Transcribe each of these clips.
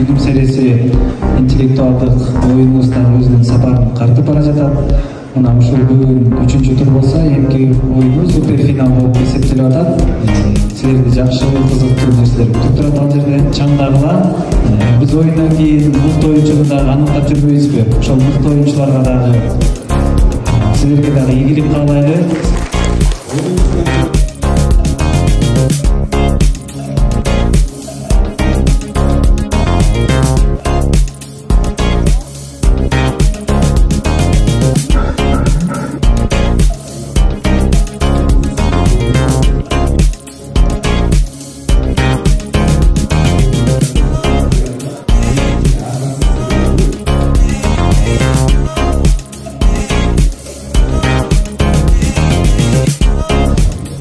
Билим серияси интеллектуалдык оюнубуздан өзүнүн сапарын картып бара жатат. Мына ушул бүгүн 3-тур болсо, эмки оюнубуз супер финал болуп эсептелип атат. Силерди жакшы кызыктуу нерселер күтүп турат ал жерде. Чаңдагыла биз оюндан кийин мыкты оюнчуну дагы аныктап жүрбөйбүзбү? Ошол мыкты оюнчуларга дагы силерге дагы ийгилик каалайлы.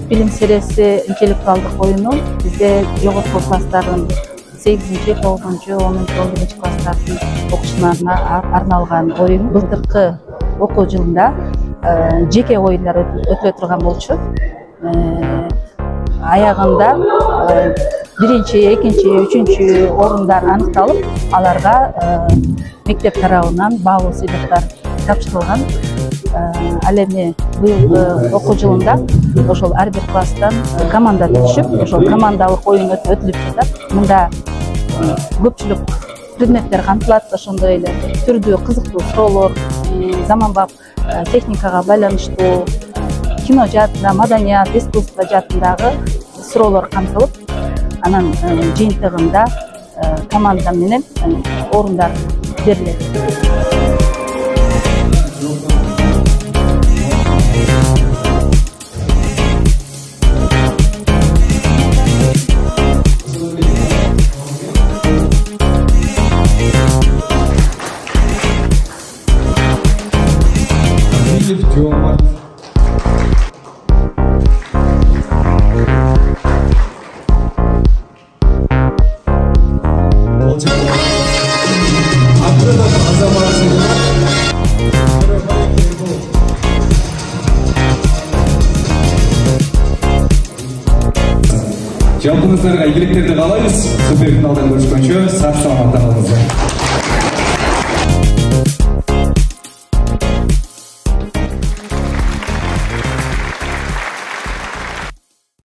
Bilim serisi intellektualдык oyunu bizde jogorку класстардын 8-9, 10-11 класстардын окуучуларына арналган oyun. Былтыркы окуу жылында жеке оюндар өтүлө турган болчу. Аягында 1-2, 3 орундар аныкталып, аларга мектеп тарабынан баалуу сыйлыктар тапшырылган. Ал эми быйылкы окуу жылында ошол ар бир класстан команда түшүп, ошол командалык оюн өтүлүп жатат. Мында көпчүлүк предметтер камтылат, ошондой эле түрдүү кызыктуу суроолор, заманбап техникага байланыштуу, кино жаатында, маданият, искусство жаатындагы суроолор камтылып, анан жыйынтыгында команда менен орундар берилет. Жалпыңыздарга ийгиликтерди каалайбыз. Суперфиналда көрүшкөнчө сак саламатта калыңыздар.